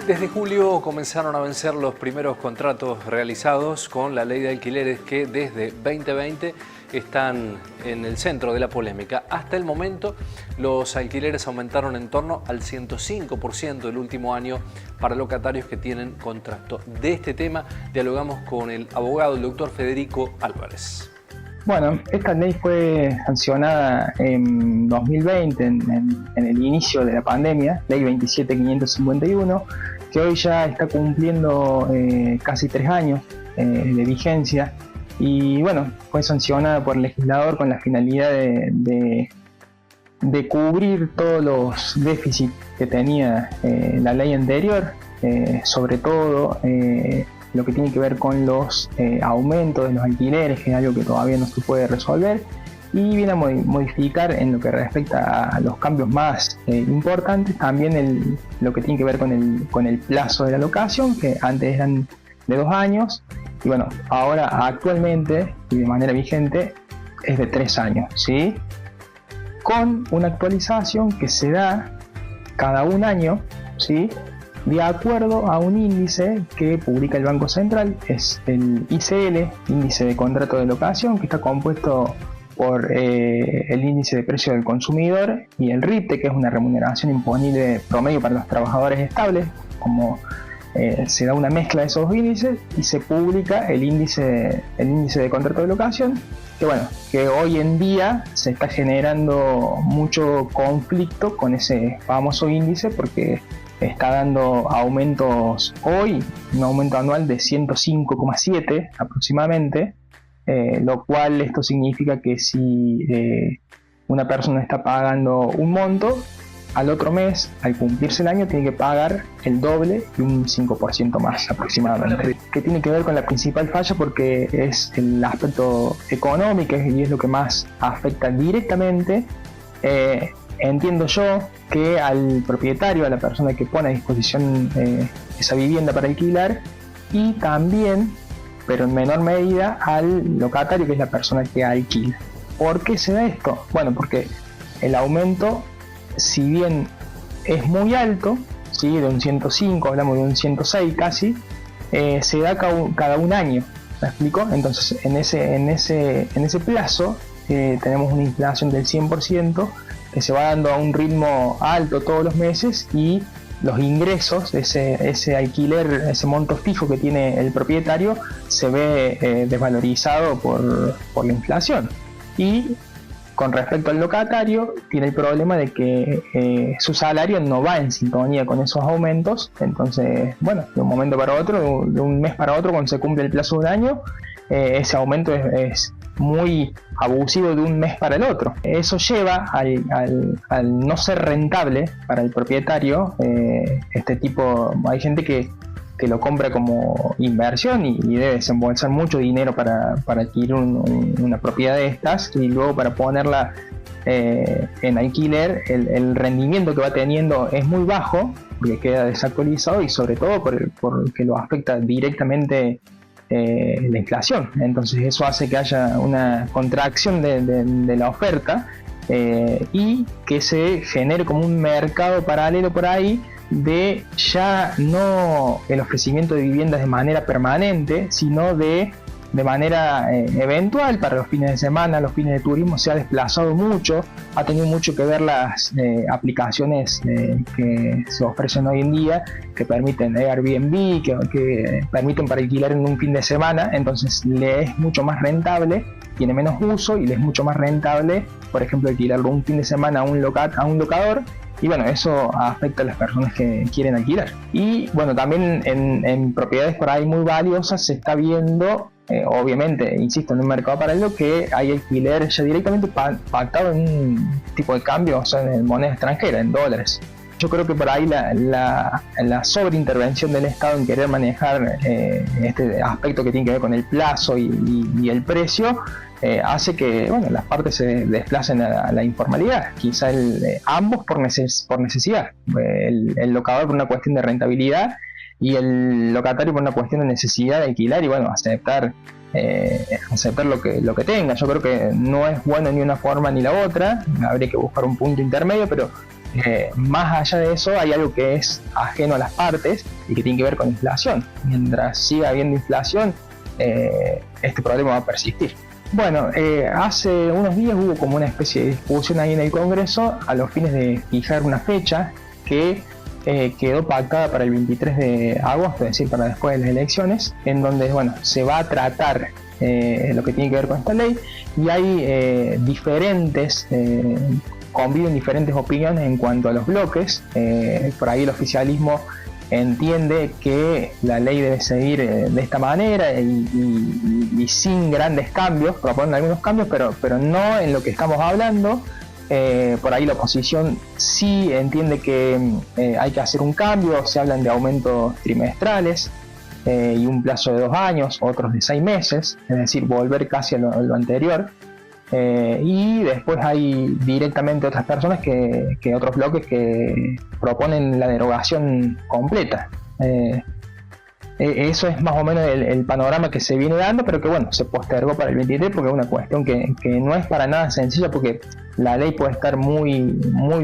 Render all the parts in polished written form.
Desde julio comenzaron a vencer los primeros contratos realizados con la ley de alquileres que desde 2020 están en el centro de la polémica. Hasta el momento, los alquileres aumentaron en torno al 105% el último año para locatarios que tienen contrato. De este tema dialogamos con el abogado, el doctor Federico Álvarez. Bueno, esta ley fue sancionada en 2020, en el inicio de la pandemia, ley 27551, que hoy ya está cumpliendo casi 3 años de vigencia. Y bueno, fue sancionada por el legislador con la finalidad de cubrir todos los déficits que tenía la ley anterior, sobre todo lo que tiene que ver con los aumentos de los alquileres, que es algo que todavía no se puede resolver, y viene a modificar en lo que respecta a los cambios más importantes, también lo que tiene que ver con el plazo de la locación, que antes eran de 2 años, y bueno, ahora actualmente y de manera vigente es de 3 años, ¿sí? Con una actualización que se da cada 1 año, ¿sí? De acuerdo a un índice que publica el Banco Central, es el ICL, Índice de Contrato de Locación, que está compuesto por el índice de precio del consumidor y el RIPTE, que es una remuneración imponible promedio para los trabajadores estables, como se da una mezcla de esos dos índices y se publica el índice de contrato de locación, que bueno, que hoy en día se está generando mucho conflicto con ese famoso índice porque está dando aumentos hoy, un aumento anual de 105,7 aproximadamente, lo cual esto significa que si una persona está pagando un monto, al otro mes, al cumplirse el año, tiene que pagar el doble y un 5% más aproximadamente. Que tiene que ver con la principal falla porque es el aspecto económico y es lo que más afecta directamente. Entiendo yo que al propietario, a la persona que pone a disposición esa vivienda para alquilar, y también, pero en menor medida, al locatario, que es la persona que alquila. ¿Por qué se da esto? Bueno, porque el aumento, si bien es muy alto, ¿sí? De un 105, hablamos de un 106 casi, se da cada 1 año, ¿me explico? Entonces en ese plazo tenemos una inflación del 100% que se va dando a un ritmo alto todos los meses, y los ingresos, ese alquiler, ese monto fijo que tiene el propietario, se ve desvalorizado por la inflación. Y con respecto al locatario, tiene el problema de que su salario no va en sintonía con esos aumentos. Entonces, bueno, de un momento para otro, de un mes para otro, cuando se cumple el plazo de 1 año, ese aumento es muy abusivo de un mes para el otro. Eso lleva al no ser rentable para el propietario. Este tipo, hay gente que lo compra como inversión y debe desembolsar mucho dinero para adquirir una propiedad de estas, y luego para ponerla en alquiler, el rendimiento que va teniendo es muy bajo porque queda desactualizado, y sobre todo porque lo afecta directamente la inflación. Entonces eso hace que haya una contracción de la oferta y que se genere como un mercado paralelo por ahí, de ya no el ofrecimiento de viviendas de manera permanente, sino de manera eventual para los fines de semana. Los fines de turismo se ha desplazado mucho, ha tenido mucho que ver las aplicaciones que se ofrecen hoy en día, que permiten Airbnb, que permiten para alquilar en un fin de semana. Entonces le es mucho más rentable, tiene menos uso y le es mucho más rentable, por ejemplo, alquilarlo un fin de semana a un locador. Y bueno, eso afecta a las personas que quieren alquilar. Y bueno, también en propiedades por ahí muy valiosas se está viendo, obviamente, insisto, en un mercado paralelo, que hay alquiler ya directamente pactado en un tipo de cambio, o sea, en moneda extranjera, en dólares. Yo creo que por ahí la sobreintervención del Estado en querer manejar este aspecto que tiene que ver con el plazo y el precio, hace que las partes se desplacen a la informalidad. Quizá ambos por necesidad. El locador por una cuestión de rentabilidad y el locatario por una cuestión de necesidad de alquilar y aceptar lo que tenga. Yo creo que no es bueno ni una forma ni la otra, habría que buscar un punto intermedio, pero Más allá de eso, hay algo que es ajeno a las partes y que tiene que ver con inflación. Mientras siga habiendo inflación, este problema va a persistir. Bueno, hace unos días hubo como una especie de discusión ahí en el Congreso a los fines de fijar una fecha que quedó pactada para el 23 de agosto, es decir, para después de las elecciones, en donde bueno, se va a tratar lo que tiene que ver con esta ley, y hay conviven diferentes opiniones en cuanto a los bloques. Por ahí el oficialismo entiende que la ley debe seguir de esta manera y sin grandes cambios, proponen algunos cambios, pero no en lo que estamos hablando. Por ahí la oposición sí entiende que hay que hacer un cambio, se hablan de aumentos trimestrales y un plazo de 2 años, otros de 6 meses, es decir, volver casi a lo anterior. Y después hay directamente otras personas que otros bloques que proponen la derogación completa. Eso es más o menos el panorama que se viene dando, pero que bueno, se postergó para el 23 porque es una cuestión que no es para nada sencilla, porque la ley puede estar muy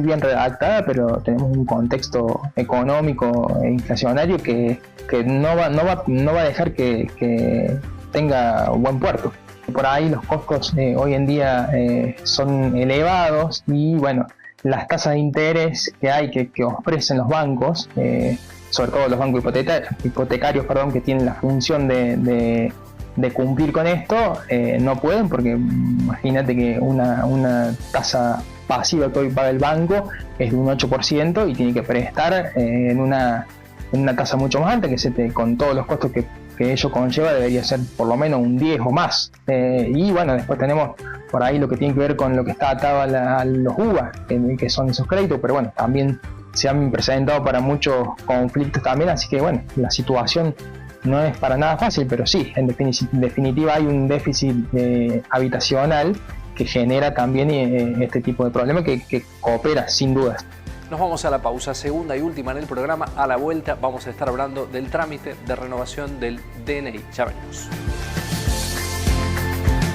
bien redactada, pero tenemos un contexto económico e inflacionario que no va a dejar que tenga un buen puerto. Por ahí los costos hoy en día son elevados, y bueno, las tasas de interés que ofrecen los bancos, sobre todo los bancos hipotecarios, que tienen la función de cumplir con esto, no pueden, porque imagínate que una tasa pasiva que hoy paga el banco es de un 8% y tiene que prestar en una tasa mucho más alta, con todos los costos que ello conlleva, debería ser por lo menos un 10 o más. Y bueno, después tenemos por ahí lo que tiene que ver con lo que está atado a los UVA, que son esos créditos, pero bueno, también se han presentado para muchos conflictos también, así que bueno, la situación no es para nada fácil, pero sí, en definitiva hay un déficit habitacional que genera también este tipo de problemas que coopera sin dudas. Nos vamos a la pausa, segunda y última en el programa. A la vuelta vamos a estar hablando del trámite de renovación del DNI. Ya venimos.